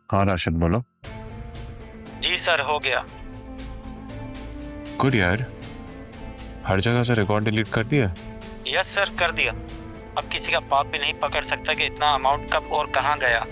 हाँ राशिद बोलो। जी सर, हो गया। गुड यार, हर जगह से रिकॉर्ड डिलीट कर दिया। यस सर, कर दिया। अब किसी का पाप भी नहीं पकड़ सकता कि इतना अमाउंट कब और कहाँ गया।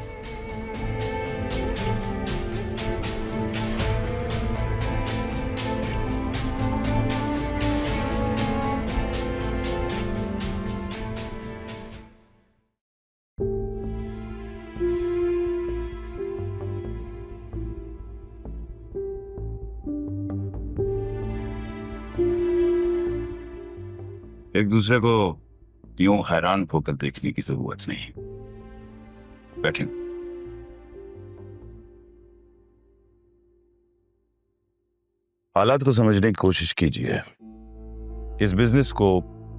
एक दूसरे को यूं हैरान होकर देखने की जरूरत नहीं। बैठें। हालात को समझने की कोशिश कीजिए। इस बिजनेस को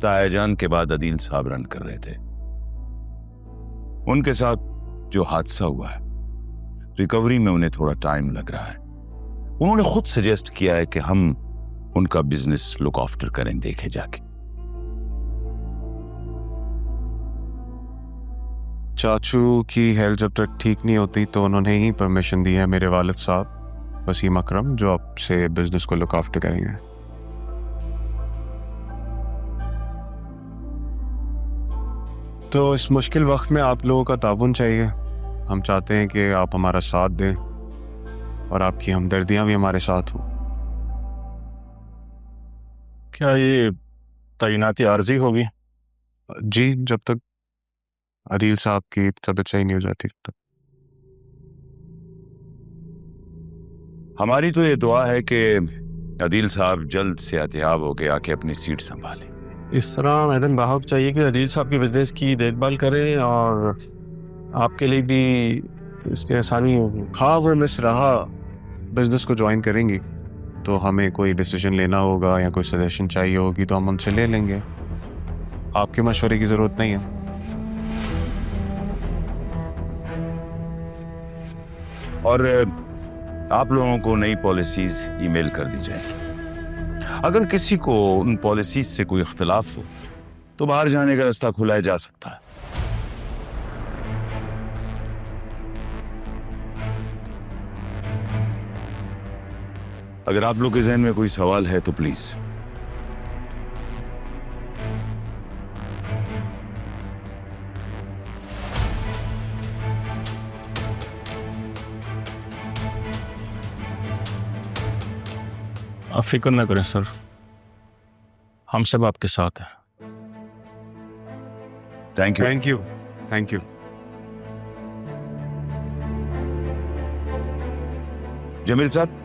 तायाजान के बाद अदील साहब रन कर रहे थे। उनके साथ जो हादसा हुआ है, रिकवरी में उन्हें थोड़ा टाइम लग रहा है। उन्होंने खुद सजेस्ट किया है कि हम उनका बिजनेस लुक आफ्टर करें, देखे जाके। चाचू की हेल्थ जब तक ठीक नहीं होती तो उन्होंने ही परमिशन दी है मेरे वालिद साहब वसीम अकरम, जो आपसे बिजनेस को लुक आफ्टर करेंगे। तो इस मुश्किल वक्त में आप लोगों का ताउन चाहिए। हम चाहते हैं कि आप हमारा साथ दें और आपकी हमदर्दियां भी हमारे साथ हों। क्या ये तैनाती आर्जी होगी? जी, जब तक अदील साहब की तबीयत सही नहीं हो जाती तब तक। हमारी तो ये दुआ है कि अदील साहब जल्द से एहतियाब होके आके अपनी सीट संभालें। इस तरह मैडम बाहर चाहिए कि अजीज साहब की बिजनेस की देखभाल करें और आपके लिए भी इसकी आसानी होगी। हाँ, वो मिस रहा बिजनेस को ज्वाइन करेंगी तो हमें कोई डिसीजन लेना होगा या कोई सजेशन चाहिए होगी तो हम उनसे ले लेंगे। आपके मशवरे की ज़रूरत नहीं है। और आप लोगों को नई पॉलिसीज ईमेल कर दी जाएगी। अगर किसी को उन पॉलिसीज से कोई इख्तिलाफ हो तो बाहर जाने का रास्ता खुलाया जा सकता है। अगर आप लोग के जहन में कोई सवाल है तो प्लीज। आप फिक्र ना करें सर, हम सब आपके साथ हैं। Thank you. Thank you, thank you. Jameel साहब,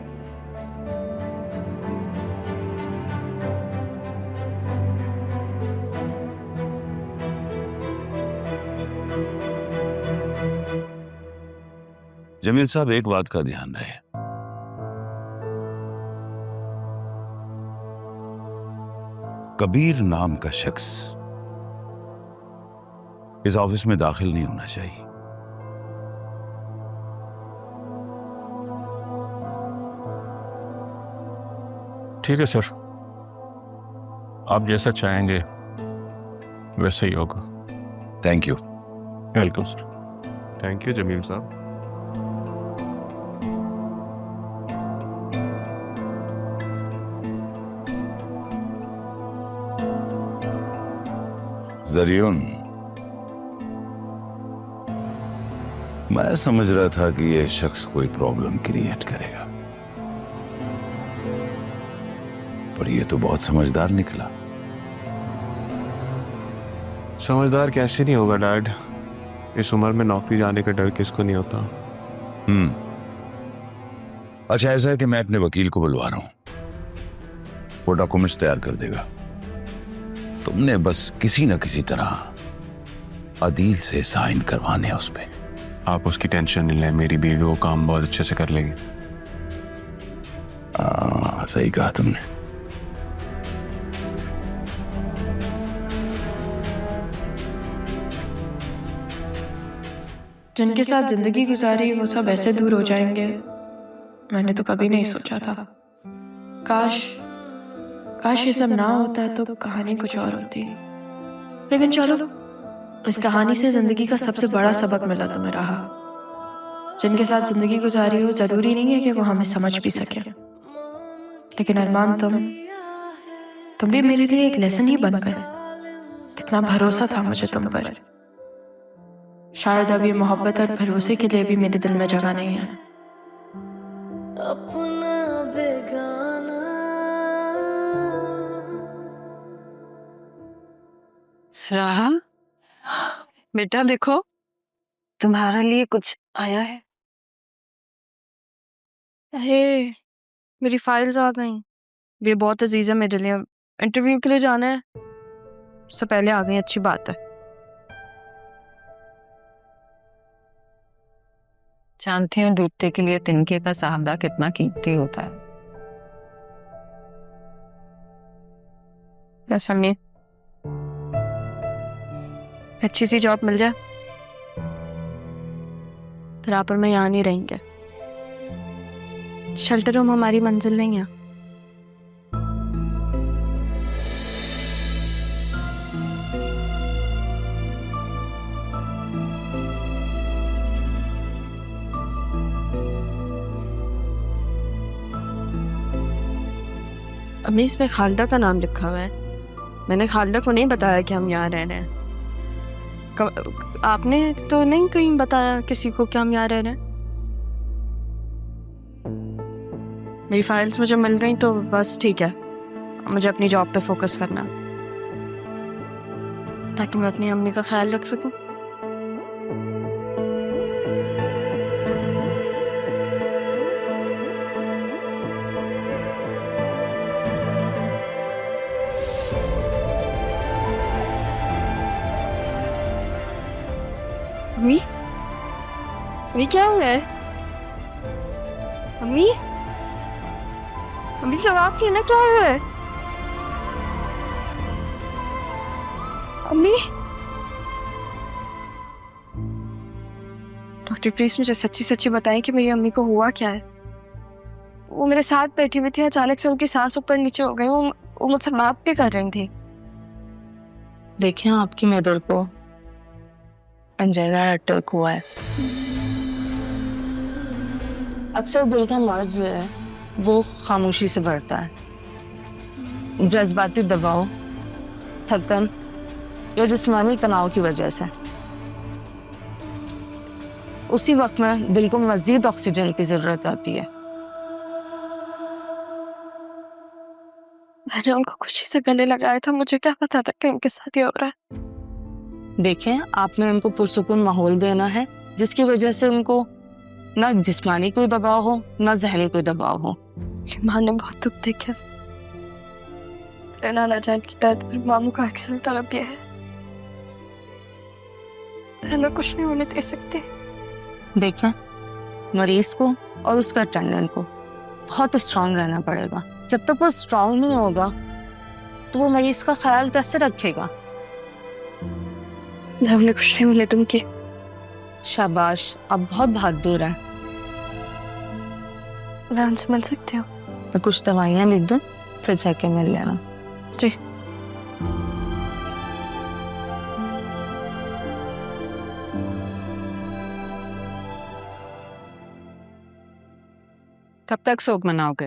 जमील साहब, एक बात का ध्यान रहे। कबीर नाम का शख्स इस ऑफिस में दाखिल नहीं होना चाहिए। ठीक है सर, आप जैसा चाहेंगे वैसे ही होगा। Thank you. Welcome sir. Thank you Jameel साहब। जरियुन, मैं समझ रहा था कि यह शख्स कोई प्रॉब्लम क्रिएट करेगा, पर यह तो बहुत समझदार निकला। समझदार कैसे नहीं होगा डैड? इस उम्र में नौकरी जाने का डर किसको नहीं होता। अच्छा, ऐसा है कि मैं अपने वकील को बुलवा रहा हूं, वो डॉक्यूमेंट्स तैयार कर देगा। तुमने बस किसी न किसी तरह अदील से साइन करवाने हैं उस पे। आप उसकी टेंशन नहीं लें, मेरी बीवी वो काम बहुत अच्छे से कर लेगी। सही कहा तुमने। जिनके साथ जिंदगी गुजारी वो सब ऐसे दूर हो जाएंगे, मैंने तो कभी नहीं सोचा था। काश काश ये सब ना होता तो कहानी कुछ और होती। लेकिन चलो, इस कहानी से जिंदगी का सबसे बड़ा सबक मिला तो मैं रहा। जिनके साथ जिंदगी गुजारी हो जरूरी नहीं है कि वो हमें समझ भी सके, लेकिन अरमान तुम भी मेरे लिए एक लेसन ही बन गए। कितना भरोसा था मुझे तुम पर। शायद अब ये मोहब्बत और भरोसे के लिए भी मेरे दिल में जगह नहीं है। अपना बेगाना राहा, बेटा देखो तुम्हारे लिए कुछ आया है। हे, मेरी फाइल्स आ गई। ये बहुत अजीज है मेरे लिए। इंटरव्यू के लिए जाना है, उससे पहले आ गई, अच्छी बात है। जानती हूँ डूबते के लिए तिनके का सहारा कितना कीमती होता है। बस अम्मी, अच्छी सी जॉब मिल जाए फिर आप और मैं यहाँ नहीं रहेंगे। शेल्टर रूम हमारी मंजिल नहीं है। अम्मी, इसमें खालिदा का नाम लिखा हुआ है। मैंने खालिदा को नहीं बताया कि हम यहाँ रह रहे हैं। आपने तो नहीं कहीं बताया किसी को कि हम यहाँ रह रहे हैं। मेरी फाइल्स मुझे मिल गई तो बस ठीक है। मुझे अपनी जॉब पे फोकस करना ताकि मैं अपनी अम्मी का ख्याल रख सकूं। अम्मी, अम्मी क्या हुआ है? अम्मी, अम्मी जवाब की ना, क्या हुआ है? अम्मी, डॉक्टर प्लीज मुझे सच्ची सच्ची बताएं कि मेरी अम्मी को हुआ क्या है। वो मेरे साथ बैठी हुई थी, अचानक से उनकी सांस ऊपर नीचे हो गई। वो मुझसे बात भी कर रही थी। देखिए आपकी मदर को अंजाइना अटैक हुआ है। अक्सर दिल का मर्ज जो है वो खामोशी से बढ़ता है, जज्बाती दबाव, थकन या जिस्मानी तनाव की वजह से। उसी वक्त में दिल को मजीद ऑक्सीजन की जरूरत आती है। मैंने उनको खुशी से गले लगाया था, मुझे क्या पता था कि उनके साथ ये हो रहा है। देखें, आपने उनको पुरसुकून माहौल देना है जिसकी वजह से उनको ना जिस्मानी कोई दबाव हो ना जहनी कोई दबाव हो। माँ ने बहुत दुख देखा। नाना जान की डेथ पर मामू का एक्सीडेंट तलब गया है। मैं कुछ नहीं होने दे सकती। देखें, मरीज को और उसका अटेंडेंट को बहुत स्ट्रांग रहना पड़ेगा। जब तक वो स्ट्रांग नहीं होगा तो वो मरीज का ख्याल कैसे रखेगा? मैं उन्हें कुछ नहीं होने दूंगी। शाबाश, आप बहुत बहादुर हैं। मैं उनसे मिल सकती हूँ? मैं कुछ दवाइयाँ लिख दूँ, फिर जाके मिल लेना। जी। कब तक शोक मनाओगे?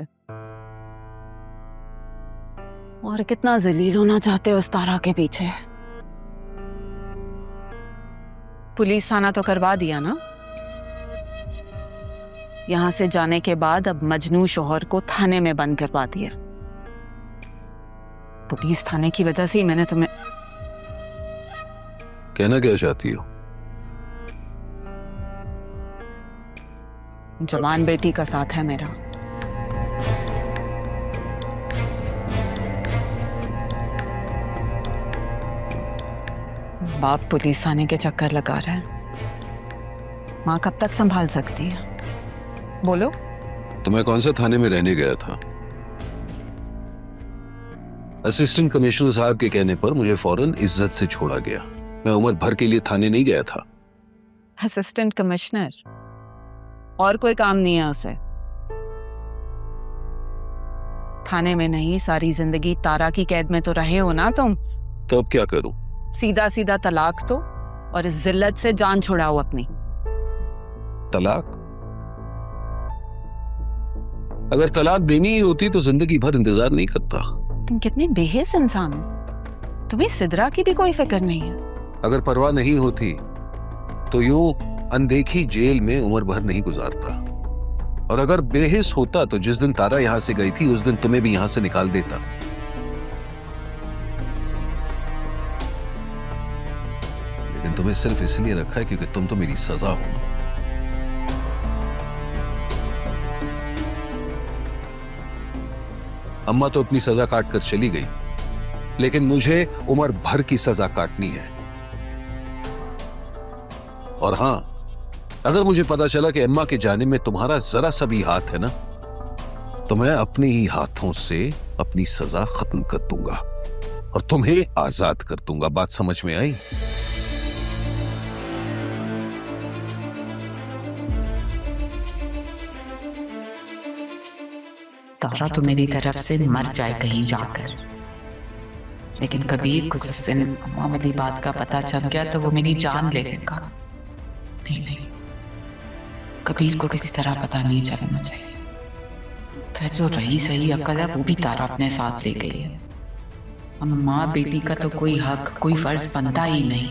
और कितना जलील होना चाहते हो उस तारा के पीछे? पुलिस थाना तो करवा दिया ना? यहां से जाने के बाद अब मजनू शोहर को थाने में बंद करवा दिया। पुलिस थाने की वजह से ही मैंने तुम्हें। कहना क्या चाहती हो? जवान बेटी का साथ है मेरा। बाप पुलिस थाने के चक्कर लगा रहा है। माँ कब तक संभाल सकती है? बोलो। तो मैं कौन सा थाने में रहने गया था? असिस्टेंट कमिश्नर साहब के कहने पर मुझे फौरन इज्जत से छोड़ा गया। मैं उम्र भर के लिए थाने नहीं गया था। असिस्टेंट कमिश्नर, और कोई काम नहीं है उसे? थाने में नहीं, सारी जिंदगी तारा की कैद में तो रहे हो ना तुम। तो अब क्या करूं? सीधा सीधा तलाक दो और इस जिल्लत से जान छुड़ाओ अपनी। तलाक? अगर तलाक देनी ही होती तो जिंदगी भर इंतजार नहीं करता। तुम कितने बेहिस इंसान हो, तुम्हें सिदरा की भी कोई फिक्र नहीं है। अगर परवाह नहीं होती तो यूं अनदेखी जेल में उम्र भर नहीं गुजारता, और अगर बेहिस होता तो जिस दिन तारा यहां से गई थी उस दिन तुम्हें भी यहां से निकाल देता। लेकिन तुम्हें सिर्फ इसलिए रखा है क्योंकि तुम तो मेरी सजा हो। अम्मा तो अपनी सजा काट कर चली गई, लेकिन मुझे उम्र भर की सजा काटनी है। और हां, अगर मुझे पता चला कि अम्मा के जाने में तुम्हारा जरा सा भी हाथ है ना, तो मैं अपने ही हाथों से अपनी सजा खत्म कर दूंगा और तुम्हें आजाद कर दूंगा। बात समझ में आई? तारा तो मेरी तरफ से मर जाए कहीं जाकर, लेकिन कबीर को जिस दिन अम्मा वाली बात का पता चल गया तो वो मेरी जान ले लेगा। नहीं, कबीर को किसी तरह पता नहीं चलना चाहिए। तो जो रही सही अकल है वो भी तारा अपने साथ ले गई है। अब माँ बेटी का तो कोई हक, कोई फर्ज बनता ही नहीं।